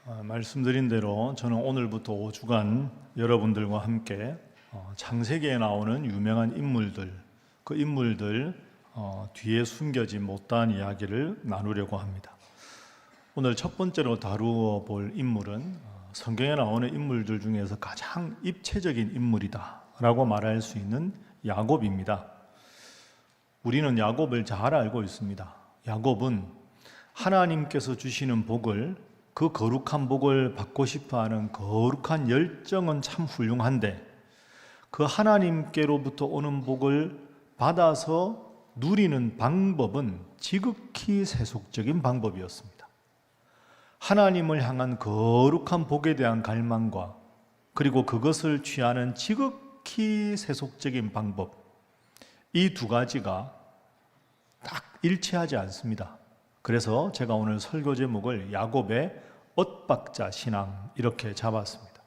말씀드린 대로 저는 오늘부터 5주간 여러분들과 함께 창세기에 나오는 유명한 인물들, 그 인물들 뒤에 숨겨진 못다한 이야기를 나누려고 합니다. 오늘 첫 번째로 다루어 볼 인물은 성경에 나오는 인물들 중에서 가장 입체적인 인물이다 라고 말할 수 있는 야곱입니다. 우리는 야곱을 잘 알고 있습니다. 야곱은 하나님께서 주시는 복을, 그 거룩한 복을 받고 싶어하는 거룩한 열정은 참 훌륭한데 그 하나님께로부터 오는 복을 받아서 누리는 방법은 지극히 세속적인 방법이었습니다. 하나님을 향한 거룩한 복에 대한 갈망과 그리고 그것을 취하는 지극히 세속적인 방법, 이 두 가지가 딱 일치하지 않습니다. 그래서 제가 오늘 설교 제목을 야곱의 엇박자 신앙 이렇게 잡았습니다.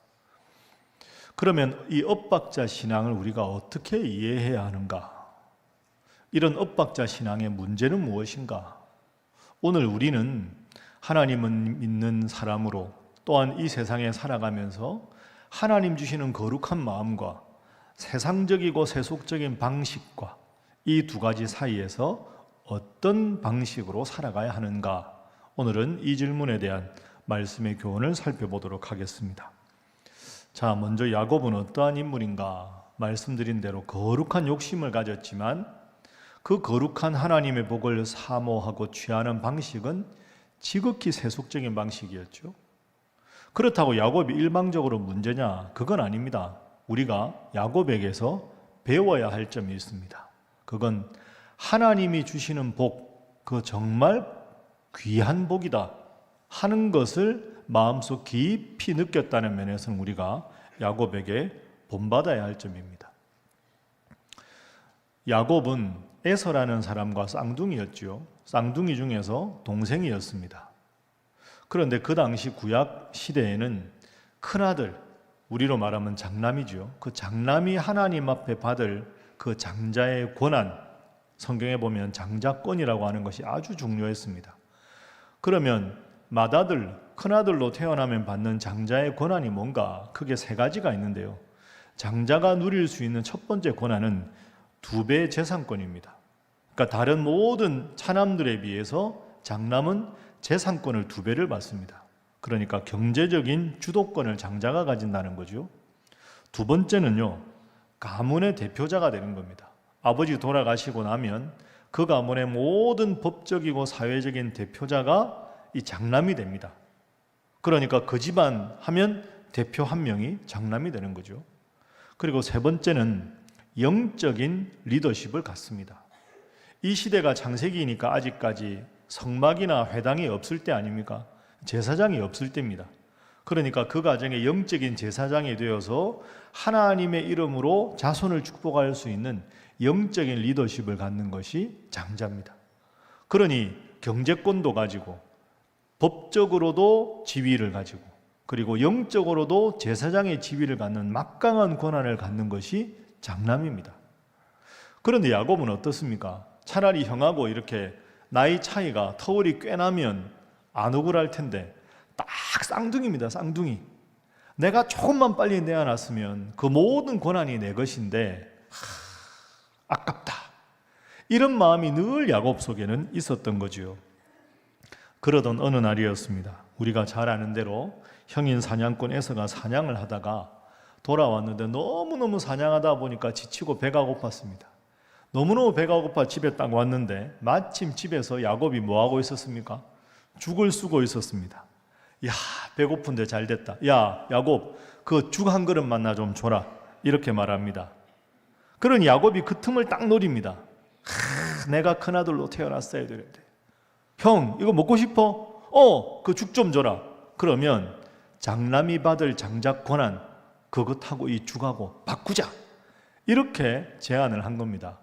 그러면 이 엇박자 신앙을 우리가 어떻게 이해해야 하는가? 이런 엇박자 신앙의 문제는 무엇인가? 오늘 우리는 하나님을 믿는 사람으로 또한 이 세상에 살아가면서 하나님 주시는 거룩한 마음과 세상적이고 세속적인 방식과 이 두 가지 사이에서 어떤 방식으로 살아가야 하는가? 오늘은 이 질문에 대한 말씀의 교훈을 살펴보도록 하겠습니다. 자, 먼저 야곱은 어떠한 인물인가? 말씀드린 대로 거룩한 욕심을 가졌지만 그 거룩한 하나님의 복을 사모하고 취하는 방식은 지극히 세속적인 방식이었죠. 그렇다고 야곱이 일방적으로 문제냐? 그건 아닙니다. 우리가 야곱에게서 배워야 할 점이 있습니다. 그건 하나님이 주시는 복, 그 정말 귀한 복이다 하는 것을 마음속 깊이 느꼈다는 면에서는 우리가 야곱에게 본받아야 할 점입니다. 야곱은 에서라는 사람과 쌍둥이였죠. 쌍둥이 중에서 동생이었습니다. 그런데 그 당시 구약 시대에는 큰아들, 우리로 말하면 장남이죠. 그 장남이 하나님 앞에 받을 그 장자의 권한, 성경에 보면 장자권이라고 하는 것이 아주 중요했습니다. 그러면 맏아들, 큰아들로 태어나면 받는 장자의 권한이 뭔가? 크게 세 가지가 있는데요. 장자가 누릴 수 있는 첫 번째 권한은 2배의 재산권입니다. 그러니까 다른 모든 차남들에 비해서 장남은 재산권을 2배를 받습니다. 그러니까 경제적인 주도권을 장자가 가진다는 거죠. 두 번째는요, 가문의 대표자가 되는 겁니다. 아버지 돌아가시고 나면 그 가문의 모든 법적이고 사회적인 대표자가 이 장남이 됩니다. 그러니까 그 집안 하면 대표 한 명이 장남이 되는 거죠. 그리고 세 번째는 영적인 리더십을 갖습니다. 이 시대가 창세기이니까 아직까지 성막이나 회당이 없을 때 아닙니까? 제사장이 없을 때입니다. 그러니까 그 가정의 영적인 제사장이 되어서 하나님의 이름으로 자손을 축복할 수 있는 영적인 리더십을 갖는 것이 장자입니다. 그러니 경제권도 가지고 법적으로도 지위를 가지고 그리고 영적으로도 제사장의 지위를 갖는 막강한 권한을 갖는 것이 장남입니다. 그런데 야곱은 어떻습니까? 차라리 형하고 이렇게 나이 차이가 터울이 꽤 나면 안 억울할 텐데 딱 쌍둥이입니다. 쌍둥이. 내가 조금만 빨리 내어놨으면 그 모든 권한이 내 것인데 아깝다. 이런 마음이 늘 야곱 속에는 있었던 거지요. 그러던 어느 날이었습니다. 우리가 잘 아는 대로 형인 사냥꾼 에서가 사냥을 하다가 돌아왔는데 너무너무 사냥하다 보니까 지치고 배가 고팠습니다. 너무너무 배가 고파 집에 딱 왔는데 마침 집에서 야곱이 뭐하고 있었습니까? 죽을 쓰고 있었습니다. 야, 배고픈데 잘 됐다. 야, 야곱, 그 죽 한 그릇만 나 좀 줘라. 이렇게 말합니다. 그러니 야곱이 그 틈을 딱 노립니다. 내가 큰아들로 태어났어야 되는데. 형, 이거 먹고 싶어? 그 죽 좀 줘라. 그러면 장남이 받을 장자 권한, 그것하고 이 죽하고 바꾸자. 이렇게 제안을 한 겁니다.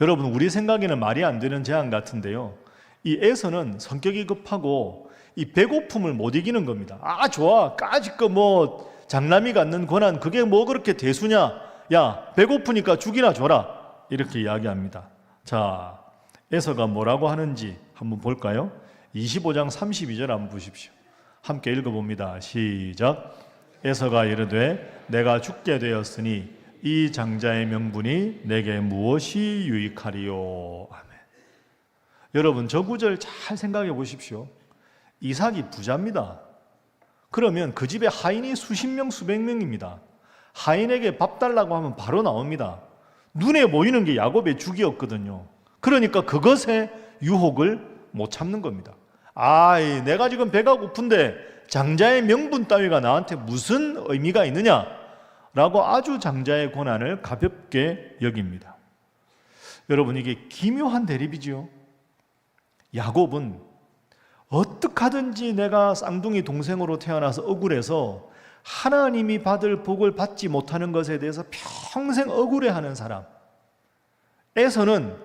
여러분, 우리 생각에는 말이 안 되는 제안 같은데요. 이 에서는 성격이 급하고 이 배고픔을 못 이기는 겁니다. 아, 좋아. 까짓 거 장남이 갖는 권한, 그게 뭐 그렇게 대수냐? 야, 배고프니까 죽이나 줘라. 이렇게 이야기합니다. 자, 에서가 뭐라고 하는지 한번 볼까요? 25장 32절 한번 보십시오. 함께 읽어봅니다. 시작. 에서가 이르되 내가 죽게 되었으니 이 장자의 명분이 내게 무엇이 유익하리요. 아멘. 여러분, 저 구절 잘 생각해 보십시오. 이삭이 부자입니다. 그러면 그 집에 하인이 수십 명 수백 명입니다. 하인에게 밥 달라고 하면 바로 나옵니다. 눈에 보이는 게 야곱의 죽이었거든요. 그러니까 그것에 유혹을 못 참는 겁니다. 내가 지금 배가 고픈데 장자의 명분 따위가 나한테 무슨 의미가 있느냐? 라고 아주 장자의 고난을 가볍게 여깁니다. 여러분, 이게 기묘한 대립이지요. 야곱은 어떻게 하든지 내가 쌍둥이 동생으로 태어나서 억울해서 하나님이 받을 복을 받지 못하는 것에 대해서 평생 억울해하는 사람. 에서는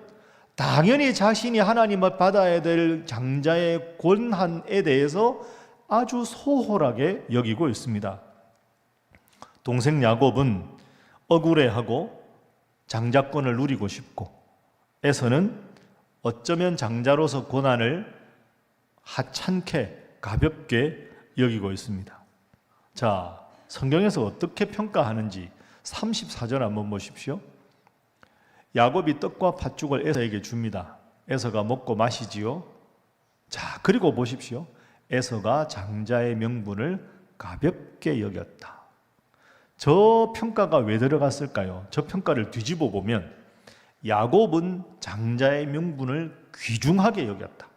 당연히 자신이 하나님을 받아야 될 장자의 권한에 대해서 아주 소홀하게 여기고 있습니다. 동생 야곱은 억울해하고 장자권을 누리고 싶고, 에서는 어쩌면 장자로서 고난을 하찮게 가볍게 여기고 있습니다. 자, 성경에서 어떻게 평가하는지 34절 한번 보십시오. 야곱이 떡과 팥죽을 에서에게 줍니다. 에서가 먹고 마시지요. 자, 그리고 보십시오. 에서가 장자의 명분을 가볍게 여겼다. 저 평가가 왜 들어갔을까요? 저 평가를 뒤집어 보면 야곱은 장자의 명분을 귀중하게 여겼다,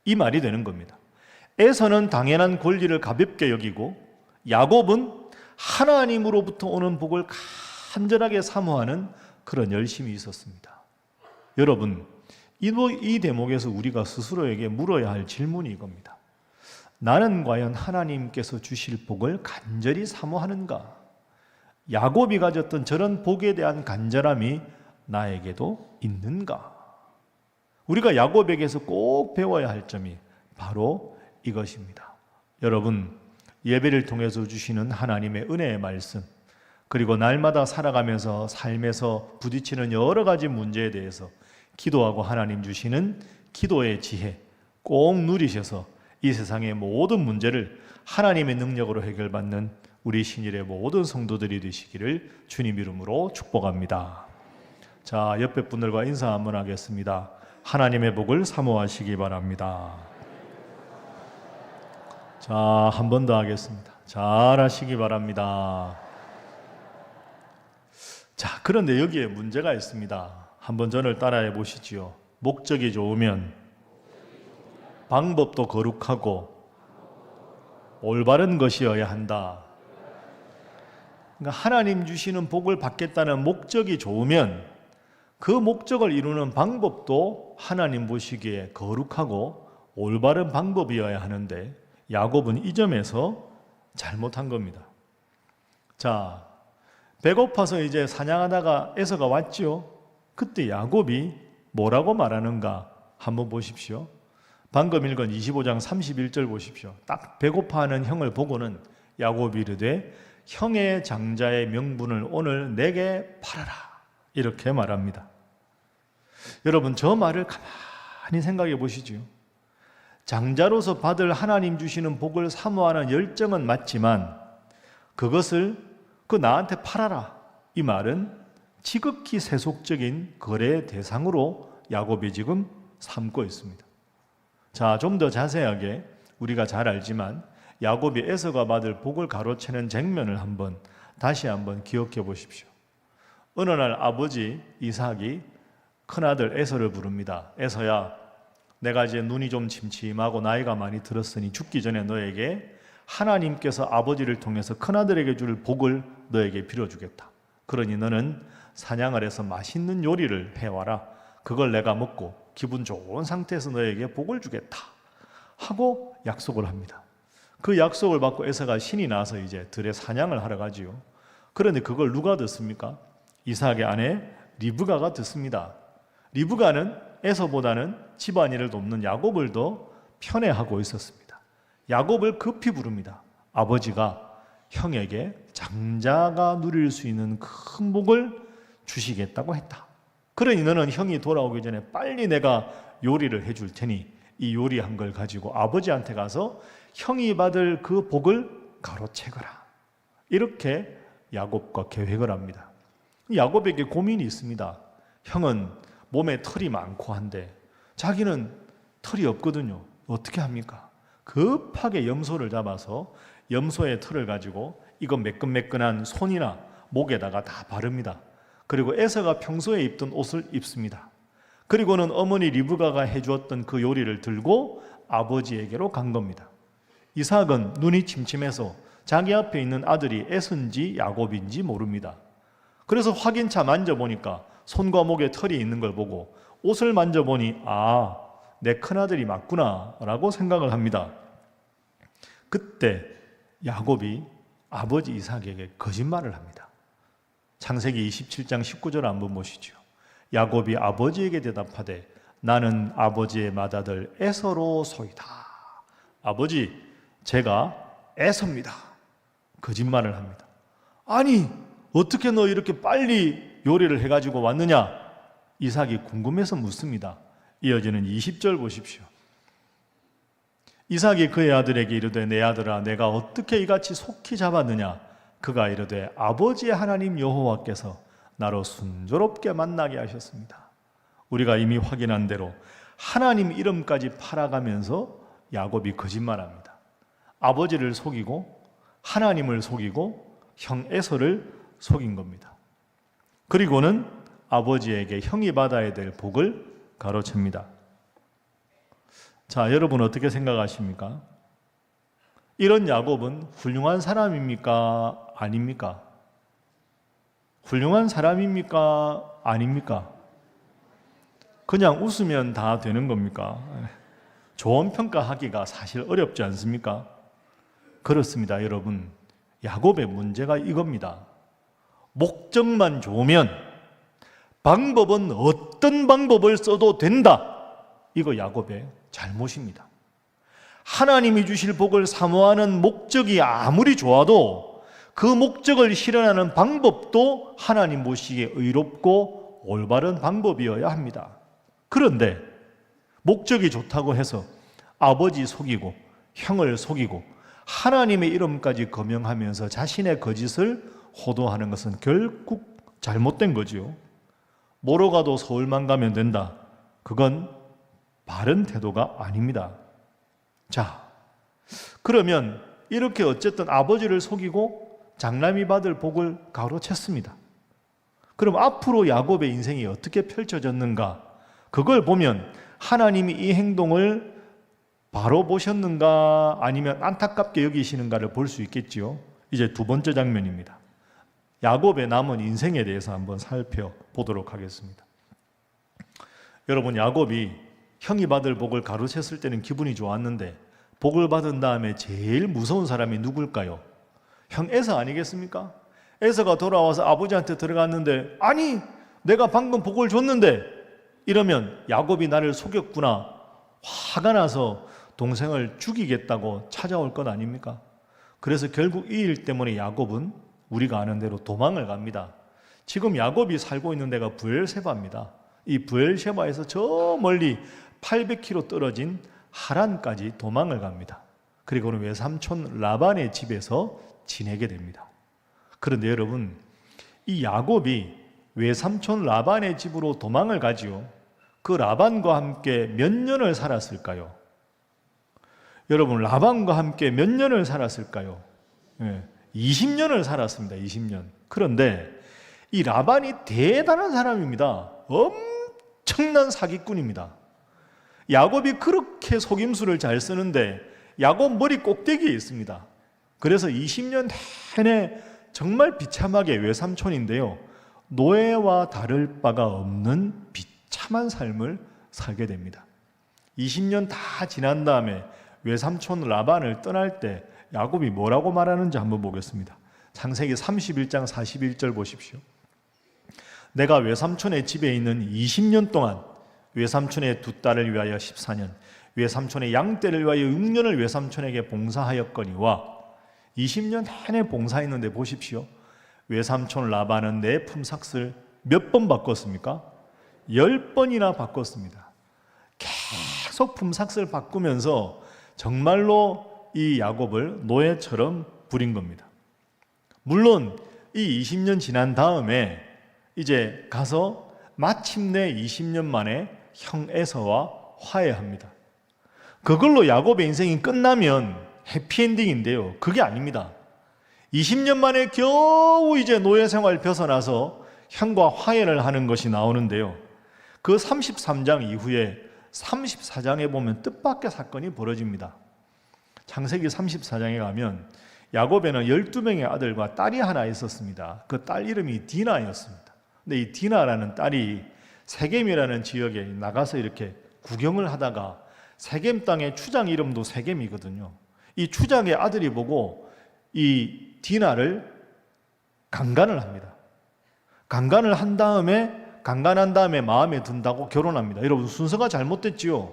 이 말이 되는 겁니다. 에서는 당연한 권리를 가볍게 여기고 야곱은 하나님으로부터 오는 복을 간절하게 사모하는 그런 열심이 있었습니다. 여러분, 이 대목에서 우리가 스스로에게 물어야 할 질문이 이겁니다. 나는 과연 하나님께서 주실 복을 간절히 사모하는가? 야곱이 가졌던 저런 복에 대한 간절함이 나에게도 있는가? 우리가 야곱에게서 꼭 배워야 할 점이 바로 이것입니다. 여러분, 예배를 통해서 주시는 하나님의 은혜의 말씀, 그리고 날마다 살아가면서 삶에서 부딪히는 여러 가지 문제에 대해서 기도하고 하나님 주시는 기도의 지혜 꼭 누리셔서 이 세상의 모든 문제를 하나님의 능력으로 해결받는 우리 신일의 모든 성도들이 되시기를 주님 이름으로 축복합니다. 자, 옆에 분들과 인사 한번 하겠습니다. 하나님의 복을 사모하시기 바랍니다. 자, 한 번 더 하겠습니다. 잘 하시기 바랍니다. 자, 그런데 여기에 문제가 있습니다. 한번 저를 따라해 보시지요. 목적이 좋으면 방법도 거룩하고 올바른 것이어야 한다. 그러니까 하나님 주시는 복을 받겠다는 목적이 좋으면 그 목적을 이루는 방법도 하나님 보시기에 거룩하고 올바른 방법이어야 하는데 야곱은 이 점에서 잘못한 겁니다. 자, 배고파서 이제 사냥하다가 에서가 왔죠. 그때 야곱이 뭐라고 말하는가 한번 보십시오. 방금 읽은 25장 31절 보십시오. 딱 배고파하는 형을 보고는 야곱이 이르되 형의 장자의 명분을 오늘 내게 팔아라, 이렇게 말합니다. 여러분, 저 말을 가만히 생각해 보시죠. 장자로서 받을 하나님 주시는 복을 사모하는 열정은 맞지만 그것을 나한테 팔아라, 이 말은 지극히 세속적인 거래의 대상으로 야곱이 지금 삼고 있습니다. 자, 좀 더 자세하게 우리가 잘 알지만 야곱이 에서가 받을 복을 가로채는 장면을 다시 한번 기억해 보십시오. 어느 날 아버지 이삭이 큰아들 에서를 부릅니다. 에서야, 내가 이제 눈이 좀 침침하고 나이가 많이 들었으니 죽기 전에 너에게 하나님께서 아버지를 통해서 큰아들에게 줄 복을 너에게 빌어주겠다. 그러니 너는 사냥을 해서 맛있는 요리를 해와라. 그걸 내가 먹고 기분 좋은 상태에서 너에게 복을 주겠다 하고 약속을 합니다. 그 약속을 받고 에서가 신이 나서 이제 들에 사냥을 하러 가지요. 그런데 그걸 누가 듣습니까? 이삭의 아내 리브가가 듣습니다. 리브가는 에서보다는 집안일을 돕는 야곱을 더 편애하고 있었습니다. 야곱을 급히 부릅니다. 아버지가 형에게 장자가 누릴 수 있는 큰 복을 주시겠다고 했다. 그러니 너는 형이 돌아오기 전에 빨리 내가 요리를 해줄 테니 이 요리한 걸 가지고 아버지한테 가서 형이 받을 그 복을 가로채거라. 이렇게 야곱과 계획을 합니다. 야곱에게 고민이 있습니다. 형은 몸에 털이 많고 한데 자기는 털이 없거든요. 어떻게 합니까? 급하게 염소를 잡아서 염소의 털을 가지고 이거 매끈매끈한 손이나 목에다가 다 바릅니다. 그리고 에서가 평소에 입던 옷을 입습니다. 그리고는 어머니 리브가가 해주었던 그 요리를 들고 아버지에게로 간 겁니다. 이삭은 눈이 침침해서 자기 앞에 있는 아들이 에서인지 야곱인지 모릅니다. 그래서 확인차 만져보니까 손과 목에 털이 있는 걸 보고 옷을 만져보니 아, 내 큰아들이 맞구나 라고 생각을 합니다. 그때 야곱이 아버지 이삭에게 거짓말을 합니다. 창세기 27장 19절 한번 보시죠. 야곱이 아버지에게 대답하되 나는 아버지의 맏아들 에서로소이다. 아버지, 제가 에서입니다. 거짓말을 합니다. 아니, 어떻게 너 이렇게 빨리 요리를 해가지고 왔느냐? 이삭이 궁금해서 묻습니다. 이어지는 20절 보십시오. 이삭이 그의 아들에게 이르되 내 아들아 내가 어떻게 이같이 속히 잡았느냐? 그가 이르되 아버지의 하나님 여호와께서 나로 순조롭게 만나게 하셨습니다. 우리가 이미 확인한 대로 하나님 이름까지 팔아가면서 야곱이 거짓말합니다. 아버지를 속이고 하나님을 속이고 형 에서를 속인 겁니다. 그리고는 아버지에게 형이 받아야 될 복을 가로챕니다. 자, 여러분 어떻게 생각하십니까? 이런 야곱은 훌륭한 사람입니까? 아닙니까? 훌륭한 사람입니까? 아닙니까? 그냥 웃으면 다 되는 겁니까? 좋은 평가하기가 사실 어렵지 않습니까? 그렇습니다, 여러분. 야곱의 문제가 이겁니다. 목적만 좋으면 방법은 어떤 방법을 써도 된다. 이거 야곱의 잘못입니다. 하나님이 주실 복을 사모하는 목적이 아무리 좋아도 그 목적을 실현하는 방법도 하나님 보시기에 의롭고 올바른 방법이어야 합니다. 그런데 목적이 좋다고 해서 아버지 속이고 형을 속이고 하나님의 이름까지 거명하면서 자신의 거짓을 호도하는 것은 결국 잘못된 거지요. 뭐로 가도 서울만 가면 된다. 그건 바른 태도가 아닙니다. 자, 그러면 이렇게 어쨌든 아버지를 속이고 장남이 받을 복을 가로챘습니다. 그럼 앞으로 야곱의 인생이 어떻게 펼쳐졌는가? 그걸 보면 하나님이 이 행동을 바로 보셨는가 아니면 안타깝게 여기시는가를 볼 수 있겠지요. 이제 두 번째 장면입니다. 야곱의 남은 인생에 대해서 한번 살펴보도록 하겠습니다. 여러분, 야곱이 형이 받을 복을 가로챘을 때는 기분이 좋았는데 복을 받은 다음에 제일 무서운 사람이 누굴까요? 형 에서 아니겠습니까? 에서가 돌아와서 아버지한테 들어갔는데 아니, 내가 방금 복을 줬는데 이러면 야곱이 나를 속였구나. 화가 나서 동생을 죽이겠다고 찾아올 것 아닙니까? 그래서 결국 이 일 때문에 야곱은 우리가 아는 대로 도망을 갑니다. 지금 야곱이 살고 있는 데가 브엘세바입니다. 이 브엘세바에서 저 멀리 800km 떨어진 하란까지 도망을 갑니다. 그리고는 외삼촌 라반의 집에서 지내게 됩니다. 그런데 여러분, 이 야곱이 외삼촌 라반의 집으로 도망을 가지요. 그 라반과 함께 몇 년을 살았을까요? 여러분, 라반과 함께 몇 년을 살았을까요? 20년을 살았습니다. 20년. 그런데 이 라반이 대단한 사람입니다. 엄청난 사기꾼입니다. 야곱이 그렇게 속임수를 잘 쓰는데 야곱 머리 꼭대기에 있습니다. 그래서 20년 내내 정말 비참하게 외삼촌인데요, 노예와 다를 바가 없는 비참한 삶을 살게 됩니다. 20년 다 지난 다음에 외삼촌 라반을 떠날 때 야곱이 뭐라고 말하는지 한번 보겠습니다. 창세기 31장 41절 보십시오. 내가 외삼촌의 집에 있는 20년 동안 외삼촌의 두 딸을 위하여 14년, 외삼촌의 양떼를 위하여 6년을 외삼촌에게 봉사하였거니와 20년 내내 봉사했는데 보십시오. 외삼촌 라반은 내 품삯을 몇 번 바꿨습니까? 10번이나 바꿨습니다. 계속 품삯을 바꾸면서 정말로 이 야곱을 노예처럼 부린 겁니다. 물론 이 20년 지난 다음에 이제 가서 마침내 20년 만에 형 에서와 화해합니다. 그걸로 야곱의 인생이 끝나면 해피엔딩인데요, 그게 아닙니다. 20년 만에 겨우 이제 노예 생활 벗어나서 형과 화해를 하는 것이 나오는데요, 그 33장 이후에 34장에 보면 뜻밖의 사건이 벌어집니다. 창세기 34장에 가면 야곱에는 12명의 아들과 딸이 하나 있었습니다. 그 딸 이름이 디나였습니다. 근데 이 디나라는 딸이 세겜이라는 지역에 나가서 이렇게 구경을 하다가 세겜 땅의 추장 이름도 세겜이거든요. 이 추장의 아들이 보고 이 디나를 강간을 합니다. 강간한 다음에 마음에 든다고 결혼합니다. 여러분, 순서가 잘못됐지요.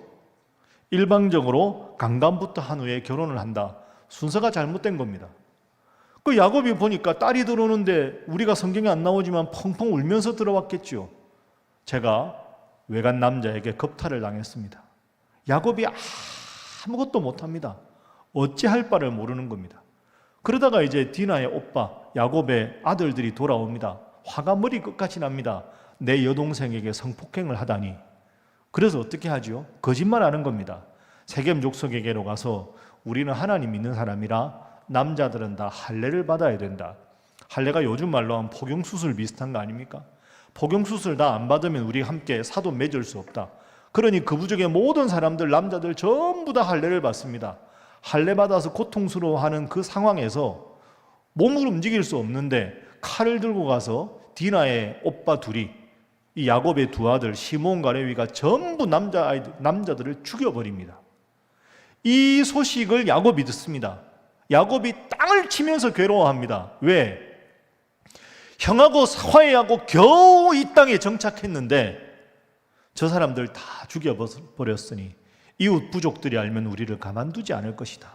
일방적으로 강간부터 한 후에 결혼을 한다. 순서가 잘못된 겁니다. 그 야곱이 보니까 딸이 들어오는데 우리가 성경에 안 나오지만 펑펑 울면서 들어왔겠죠. 제가 외간 남자에게 겁탈을 당했습니다. 야곱이 아무것도 못합니다. 어찌할 바를 모르는 겁니다. 그러다가 이제 디나의 오빠 야곱의 아들들이 돌아옵니다. 화가 머리 끝까지 납니다. 내 여동생에게 성폭행을 하다니. 그래서 어떻게 하죠? 거짓말하는 겁니다. 세겜 족속에게로 가서 우리는 하나님 믿는 사람이라 남자들은 다 할례를 받아야 된다. 할례가 요즘 말로 하면 포경수술 비슷한 거 아닙니까? 포경수술 다 안 받으면 우리 함께 사도 맺을 수 없다. 그러니 그 부족의 모든 사람들, 남자들 전부 다 할례를 받습니다. 할례 받아서 고통스러워하는 그 상황에서 몸을 움직일 수 없는데 칼을 들고 가서 디나의 오빠 둘이, 이 야곱의 두 아들 시몬과 레위가 전부 남자들을 죽여버립니다. 이 소식을 야곱이 듣습니다. 야곱이 땅을 치면서 괴로워합니다. 왜? 형하고 화해하고 겨우 이 땅에 정착했는데 저 사람들 다 죽여버렸으니 이웃 부족들이 알면 우리를 가만두지 않을 것이다.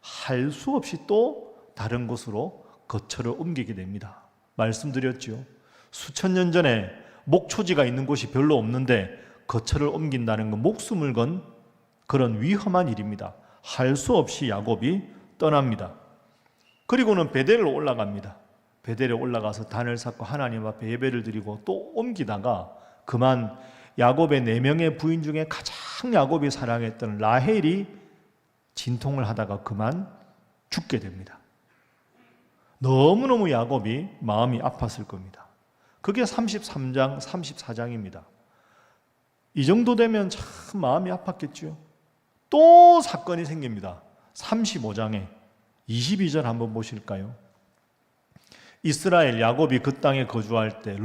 할 수 없이 또 다른 곳으로 거처를 옮기게 됩니다. 말씀드렸죠. 수천 년 전에 목초지가 있는 곳이 별로 없는데 거처를 옮긴다는 건 목숨을 건 그런 위험한 일입니다. 할 수 없이 야곱이 떠납니다. 그리고는 베델로 올라갑니다. 베델에 올라가서 단을 쌓고 하나님 앞에 예배를 드리고 또 옮기다가 그만 야곱의 4명의 부인 중에 가장 야곱이 사랑했던 라헬이 진통을 하다가 그만 죽게 됩니다. 너무너무 야곱이 마음이 아팠을 겁니다. 그게 33장, 34장입니다. 이 정도 되면 참 마음이 아팠겠죠. 또 사건이 생깁니다. 35장에 22절 한번 보실까요? 이스라엘 야곱이 그 땅에 거주할 때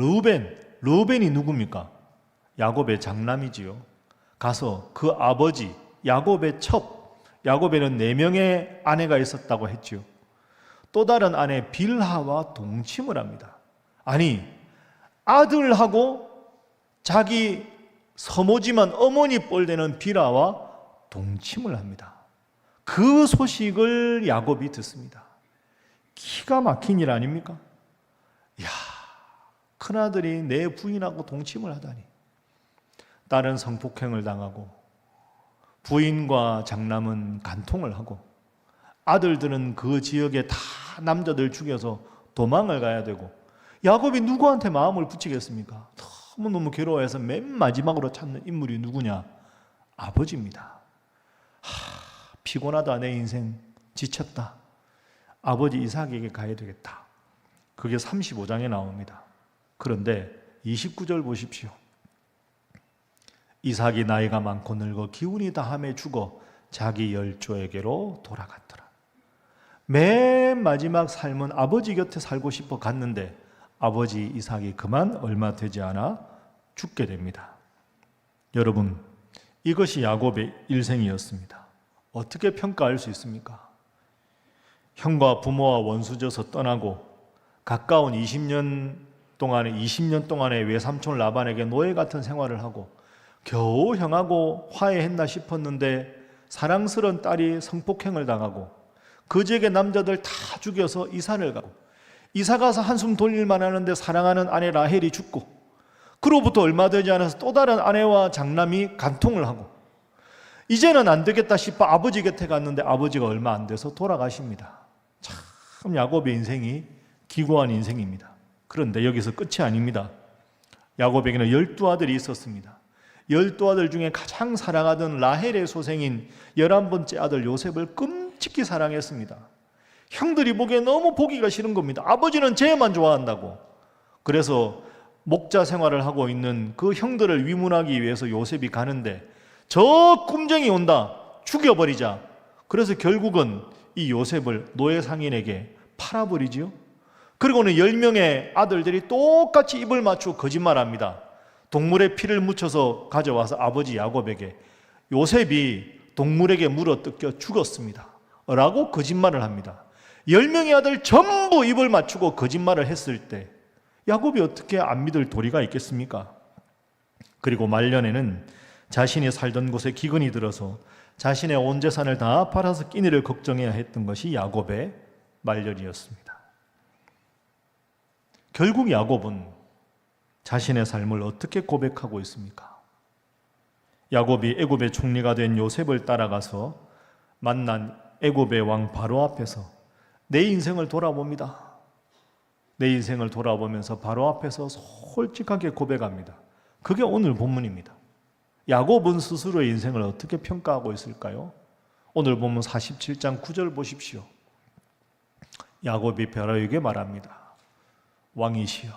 르우벤이 누굽니까? 야곱의 장남이지요. 가서 그 아버지 야곱의 야곱에는 4명의 아내가 있었다고 했죠. 또 다른 아내 빌하와 동침을 합니다. 아니, 아들하고 자기 서모지만 어머니 뻘되는 빌하와 동침을 합니다. 그 소식을 야곱이 듣습니다. 기가 막힌 일 아닙니까? 이야, 큰아들이 내 부인하고 동침을 하다니. 딸은 성폭행을 당하고 부인과 장남은 간통을 하고 아들들은 그 지역에 다 남자들 죽여서 도망을 가야 되고 야곱이 누구한테 마음을 붙이겠습니까? 너무너무 괴로워해서 맨 마지막으로 찾는 인물이 누구냐? 아버지입니다. 피곤하다, 내 인생 지쳤다. 아버지 이삭에게 가야 되겠다. 그게 35장에 나옵니다. 그런데 29절 보십시오. 이삭이 나이가 많고 늙어 기운이 다함에 죽어 자기 열조에게로 돌아갔더라. 맨 마지막 삶은 아버지 곁에 살고 싶어 갔는데 아버지 이삭이 그만 얼마 되지 않아 죽게 됩니다. 여러분, 이것이 야곱의 일생이었습니다. 어떻게 평가할 수 있습니까? 형과 부모와 원수져서 떠나고 가까운 20년 동안에 외삼촌 라반에게 노예 같은 생활을 하고 겨우 형하고 화해했나 싶었는데 사랑스러운 딸이 성폭행을 당하고 그 지역의 남자들 다 죽여서 이산을 가고 이사 가서 한숨 돌릴만 하는데 사랑하는 아내 라헬이 죽고 그로부터 얼마 되지 않아서 또 다른 아내와 장남이 간통을 하고 이제는 안 되겠다 싶어 아버지 곁에 갔는데 아버지가 얼마 안 돼서 돌아가십니다. 참 야곱의 인생이 기구한 인생입니다. 그런데 여기서 끝이 아닙니다. 야곱에게는 12아들이 있었습니다. 12아들 중에 가장 사랑하던 라헬의 소생인 11번째 아들 요셉을 끔찍히 사랑했습니다. 형들이 보기에 너무 보기가 싫은 겁니다. 아버지는 쟤만 좋아한다고. 그래서 목자 생활을 하고 있는 그 형들을 위문하기 위해서 요셉이 가는데 저 꿈쟁이 온다, 죽여버리자. 그래서 결국은 이 요셉을 노예 상인에게 팔아버리지요. 그리고는 10명의 아들들이 똑같이 입을 맞추고 거짓말합니다. 동물의 피를 묻혀서 가져와서 아버지 야곱에게 요셉이 동물에게 물어 뜯겨 죽었습니다 라고 거짓말을 합니다. 10명의 아들 전부 입을 맞추고 거짓말을 했을 때 야곱이 어떻게 안 믿을 도리가 있겠습니까? 그리고 말년에는 자신이 살던 곳에 기근이 들어서 자신의 온 재산을 다 팔아서 끼니를 걱정해야 했던 것이 야곱의 말년이었습니다. 결국 야곱은 자신의 삶을 어떻게 고백하고 있습니까? 야곱이 애굽의 총리가 된 요셉을 따라가서 만난 애굽의 왕 바로 앞에서 내 인생을 돌아봅니다. 내 인생을 돌아보면서 바로 앞에서 솔직하게 고백합니다. 그게 오늘 본문입니다. 야곱은 스스로의 인생을 어떻게 평가하고 있을까요? 오늘 본문 47장 9절 보십시오. 야곱이 바로에게 말합니다. 왕이시여,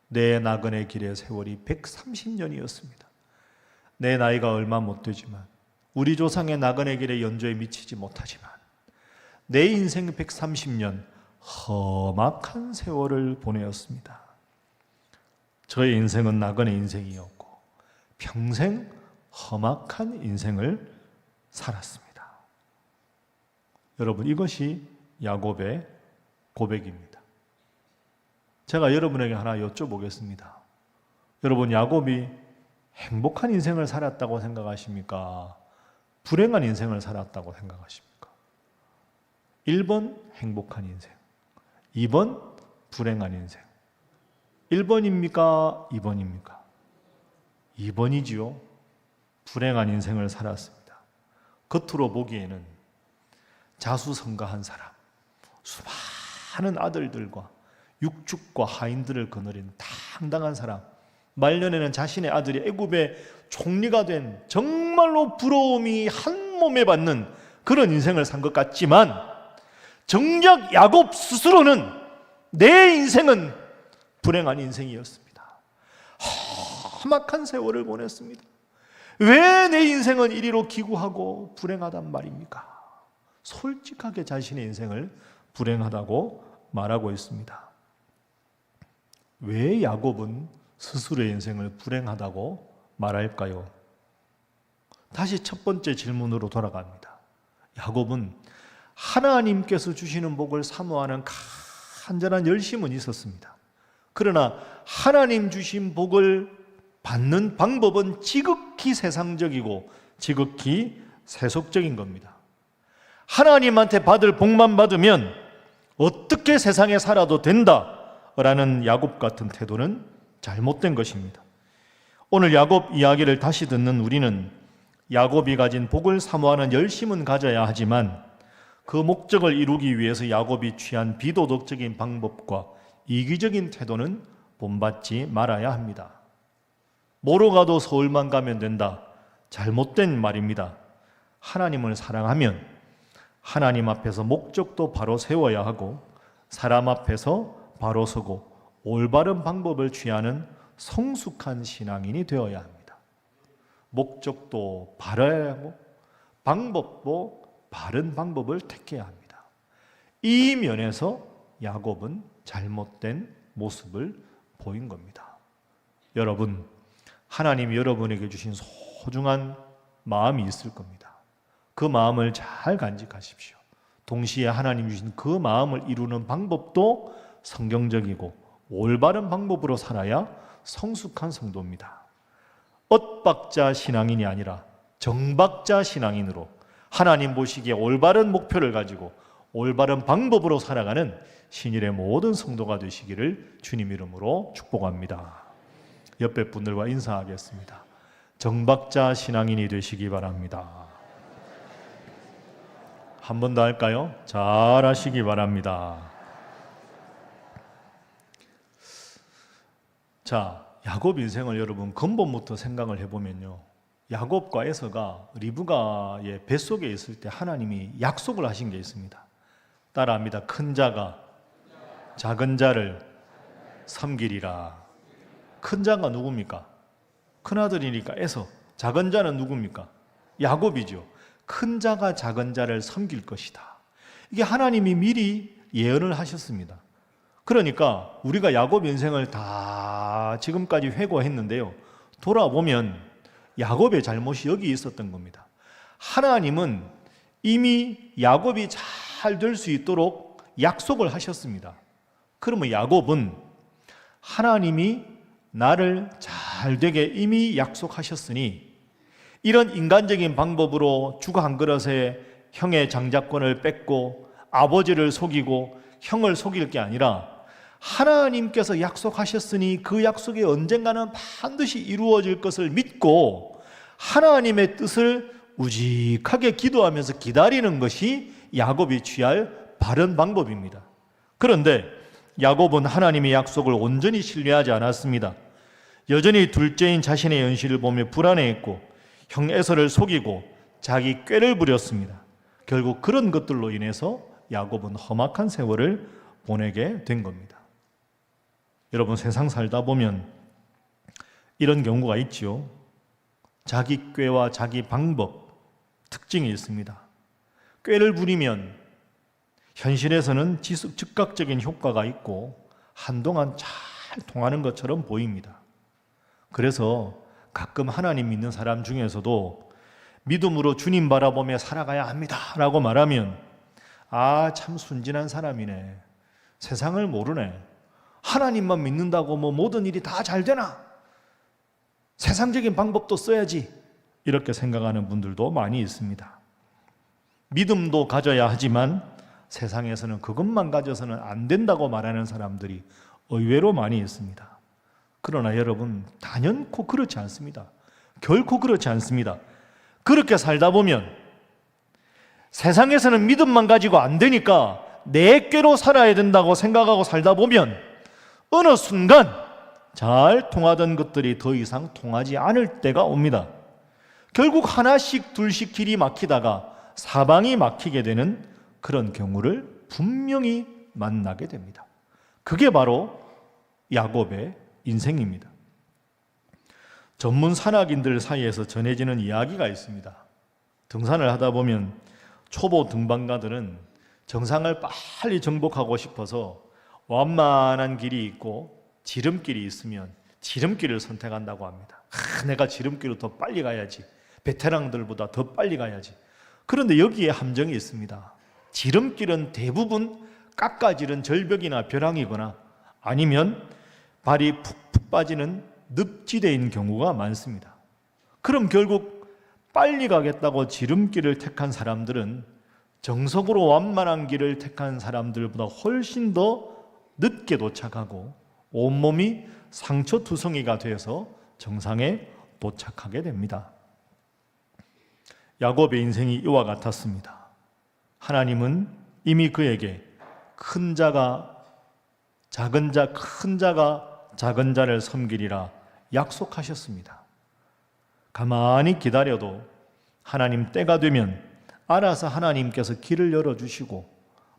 내 나그네 길의 세월이 130년이었습니다. 내 나이가 얼마 못 되지만 우리 조상의 나그네 길의 연조에 미치지 못하지만 내 인생 130년 험악한 세월을 보내었습니다. 저의 인생은 나그네 인생이었고 평생 험악한 인생을 살았습니다. 여러분, 이것이 야곱의 고백입니다. 제가 여러분에게 하나 여쭤보겠습니다. 여러분, 야곱이 행복한 인생을 살았다고 생각하십니까? 불행한 인생을 살았다고 생각하십니까? 1번 행복한 인생, 2번 불행한 인생. 1번입니까? 2번입니까? 2번이지요. 불행한 인생을 살았습니다. 겉으로 보기에는 자수성가한 사람, 수많은 아들들과 육축과 하인들을 거느린 당당한 사람, 말년에는 자신의 아들이 애굽의 총리가 된 정말로 부러움이 한 몸에 받는 그런 인생을 산 것 같지만 정작 야곱 스스로는 내 인생은 불행한 인생이었습니다. 험악한 세월을 보냈습니다. 왜 내 인생은 이리로 기구하고 불행하단 말입니까? 솔직하게 자신의 인생을 불행하다고 말하고 있습니다. 왜 야곱은 스스로의 인생을 불행하다고 말할까요? 다시 첫 번째 질문으로 돌아갑니다. 야곱은 하나님께서 주시는 복을 사모하는 간절한 열심은 있었습니다. 그러나 하나님 주신 복을 받는 방법은 지극히 세상적이고 지극히 세속적인 겁니다. 하나님한테 받을 복만 받으면 어떻게 세상에 살아도 된다라는 야곱 같은 태도는 잘못된 것입니다. 오늘 야곱 이야기를 다시 듣는 우리는 야곱이 가진 복을 사모하는 열심은 가져야 하지만 그 목적을 이루기 위해서 야곱이 취한 비도덕적인 방법과 이기적인 태도는 본받지 말아야 합니다. 뭐로 가도 서울만 가면 된다. 잘못된 말입니다. 하나님을 사랑하면 하나님 앞에서 목적도 바로 세워야 하고 사람 앞에서 바로 서고 올바른 방법을 취하는 성숙한 신앙인이 되어야 합니다. 목적도 바라야 하고 방법도 바른 방법을 택해야 합니다. 이 면에서 야곱은 잘못된 모습을 보인 겁니다. 여러분, 하나님이 여러분에게 주신 소중한 마음이 있을 겁니다. 그 마음을 잘 간직하십시오. 동시에 하나님 주신 그 마음을 이루는 방법도 성경적이고 올바른 방법으로 살아야 성숙한 성도입니다. 엇박자 신앙인이 아니라 정박자 신앙인으로 하나님 보시기에 올바른 목표를 가지고 올바른 방법으로 살아가는 신일의 모든 성도가 되시기를 주님 이름으로 축복합니다. 옆에 분들과 인사하겠습니다. 정박자 신앙인이 되시기 바랍니다. 한 번 더 할까요? 잘 하시기 바랍니다. 자, 야곱 인생을 여러분 근본부터 생각을 해보면요, 야곱과 에서가 리브가의 뱃속에 있을 때 하나님이 약속을 하신 게 있습니다. 따라합니다. 큰 자가 작은 자를 섬기리라. 큰 자가 누굽니까? 큰 아들이니까 에서. 작은 자는 누굽니까? 야곱이죠. 큰 자가 작은 자를 섬길 것이다. 이게 하나님이 미리 예언을 하셨습니다. 그러니까 우리가 야곱 인생을 다 지금까지 회고했는데요, 돌아보면 야곱의 잘못이 여기 있었던 겁니다. 하나님은 이미 야곱이 잘 될 수 있도록 약속을 하셨습니다. 그러면 야곱은 하나님이 나를 잘 되게 이미 약속하셨으니 이런 인간적인 방법으로 죽어 한 그릇에 형의 장자권을 뺏고 아버지를 속이고 형을 속일 게 아니라 하나님께서 약속하셨으니 그 약속이 언젠가는 반드시 이루어질 것을 믿고 하나님의 뜻을 우직하게 기도하면서 기다리는 것이 야곱이 취할 바른 방법입니다. 그런데 야곱은 하나님의 약속을 온전히 신뢰하지 않았습니다. 여전히 둘째인 자신의 연실을 보며 불안해했고 형 에서를 속이고 자기 꾀를 부렸습니다. 결국 그런 것들로 인해서 야곱은 험악한 세월을 보내게 된 겁니다. 여러분, 세상 살다 보면 이런 경우가 있죠. 자기 꾀와 자기 방법, 특징이 있습니다. 꾀를 부리면 현실에서는 즉각적인 효과가 있고 한동안 잘 통하는 것처럼 보입니다. 그래서 가끔 하나님 믿는 사람 중에서도 믿음으로 주님 바라보며 살아가야 합니다 라고 말하면 아, 참 순진한 사람이네, 세상을 모르네, 하나님만 믿는다고 뭐 모든 일이 다 잘 되나, 세상적인 방법도 써야지, 이렇게 생각하는 분들도 많이 있습니다. 믿음도 가져야 하지만 세상에서는 그것만 가져서는 안 된다고 말하는 사람들이 의외로 많이 있습니다. 그러나 여러분, 단연코 그렇지 않습니다. 결코 그렇지 않습니다. 그렇게 살다 보면 세상에서는 믿음만 가지고 안 되니까 내 꾀로 살아야 된다고 생각하고 살다 보면 어느 순간 잘 통하던 것들이 더 이상 통하지 않을 때가 옵니다. 결국 하나씩 둘씩 길이 막히다가 사방이 막히게 되는 그런 경우를 분명히 만나게 됩니다. 그게 바로 야곱의 인생입니다. 전문 산악인들 사이에서 전해지는 이야기가 있습니다. 등산을 하다 보면 초보 등반가들은 정상을 빨리 정복하고 싶어서 완만한 길이 있고 지름길이 있으면 지름길을 선택한다고 합니다. 내가 지름길로 더 빨리 가야지, 베테랑들보다 더 빨리 가야지. 그런데 여기에 함정이 있습니다. 지름길은 대부분 깎아지른 절벽이나 벼랑이거나 아니면 발이 푹푹 빠지는 늪지대인 경우가 많습니다. 그럼 결국 빨리 가겠다고 지름길을 택한 사람들은 정석으로 완만한 길을 택한 사람들보다 훨씬 더 늦게 도착하고 온몸이 상처투성이가 되어서 정상에 도착하게 됩니다. 야곱의 인생이 이와 같았습니다. 하나님은 이미 그에게 큰 자가 작은 자, 큰 자가 작은 자를 섬기리라 약속하셨습니다. 가만히 기다려도 하나님 때가 되면 알아서 하나님께서 길을 열어주시고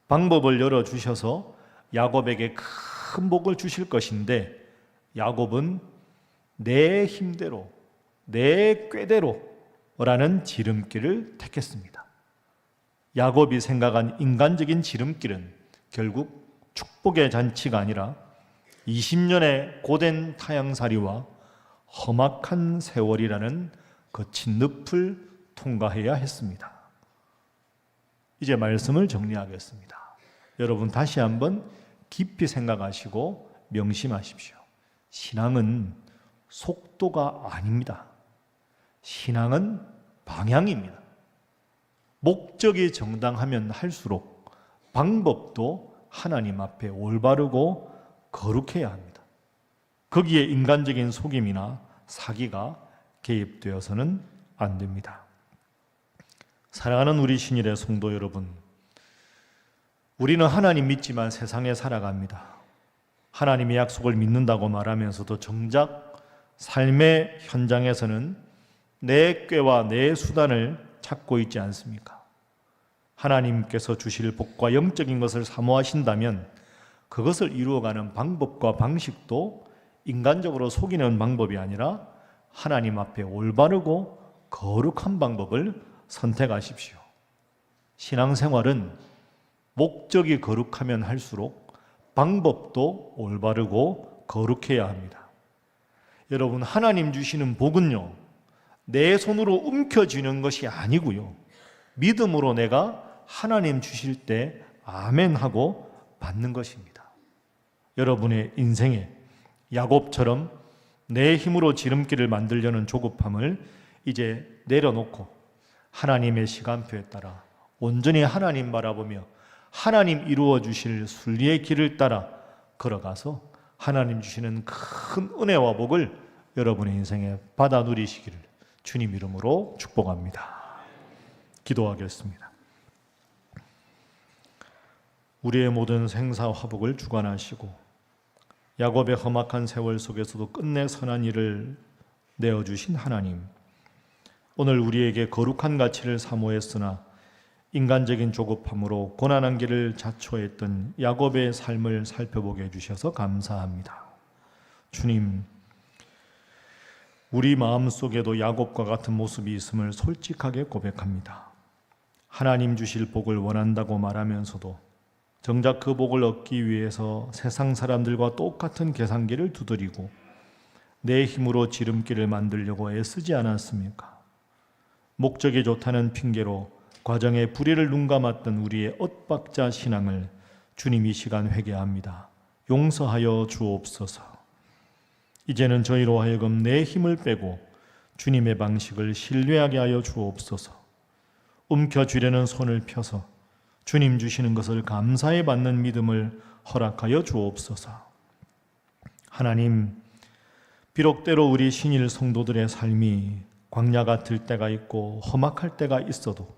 방법을 열어주셔서 야곱에게 큰 복을 주실 것인데, 야곱은 내 힘대로 내 꾀대로 라는 지름길을 택했습니다. 야곱이 생각한 인간적인 지름길은 결국 축복의 잔치가 아니라 20년의 고된 타향살이와 험악한 세월이라는 거친 늪을 통과해야 했습니다. 이제 말씀을 정리하겠습니다. 여러분, 다시 한번 깊이 생각하시고 명심하십시오. 신앙은 속도가 아닙니다. 신앙은 방향입니다. 목적이 정당하면 할수록 방법도 하나님 앞에 올바르고 거룩해야 합니다. 거기에 인간적인 속임이나 사기가 개입되어서는 안 됩니다. 사랑하는 우리 신일의 성도 여러분, 우리는 하나님 믿지만 세상에 살아갑니다. 하나님의 약속을 믿는다고 말하면서도 정작 삶의 현장에서는 내 꾀와 내 수단을 찾고 있지 않습니까? 하나님께서 주실 복과 영적인 것을 사모하신다면 그것을 이루어가는 방법과 방식도 인간적으로 속이는 방법이 아니라 하나님 앞에 올바르고 거룩한 방법을 선택하십시오. 신앙생활은 목적이 거룩하면 할수록 방법도 올바르고 거룩해야 합니다. 여러분, 하나님 주시는 복은요, 내 손으로 움켜쥐는 것이 아니고요, 믿음으로 내가 하나님 주실 때 아멘 하고 받는 것입니다. 여러분의 인생에 야곱처럼 내 힘으로 지름길을 만들려는 조급함을 이제 내려놓고 하나님의 시간표에 따라 온전히 하나님 바라보며 하나님 이루어 주실 순리의 길을 따라 걸어가서 하나님 주시는 큰 은혜와 복을 여러분의 인생에 받아 누리시기를 주님 이름으로 축복합니다. 기도하겠습니다. 우리의 모든 생사 화복을 주관하시고 야곱의 험악한 세월 속에서도 끝내 선한 일을 내어주신 하나님, 오늘 우리에게 거룩한 가치를 사모했으나 인간적인 조급함으로 고난한 길을 자초했던 야곱의 삶을 살펴보게 해주셔서 감사합니다. 주님, 우리 마음속에도 야곱과 같은 모습이 있음을 솔직하게 고백합니다. 하나님 주실 복을 원한다고 말하면서도 정작 그 복을 얻기 위해서 세상 사람들과 똑같은 계산기를 두드리고 내 힘으로 지름길을 만들려고 애쓰지 않았습니까? 목적이 좋다는 핑계로 과정에 불의를 눈감았던 우리의 엇박자 신앙을 주님 이 시간 회개합니다. 용서하여 주옵소서. 이제는 저희로 하여금 내 힘을 빼고 주님의 방식을 신뢰하게 하여 주옵소서. 움켜쥐려는 손을 펴서 주님 주시는 것을 감사해 받는 믿음을 허락하여 주옵소서. 하나님, 비록 때로 우리 신일 성도들의 삶이 광야 같을 때가 있고 험악할 때가 있어도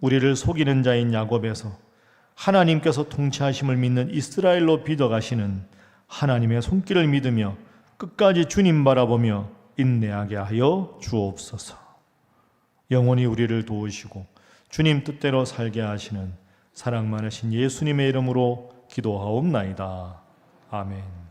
우리를 속이는 자인 야곱에서 하나님께서 통치하심을 믿는 이스라엘로 빚어가시는 하나님의 손길을 믿으며 끝까지 주님 바라보며 인내하게 하여 주옵소서. 영원히 우리를 도우시고 주님 뜻대로 살게 하시는 사랑 많으신 예수님의 이름으로 기도하옵나이다. 아멘.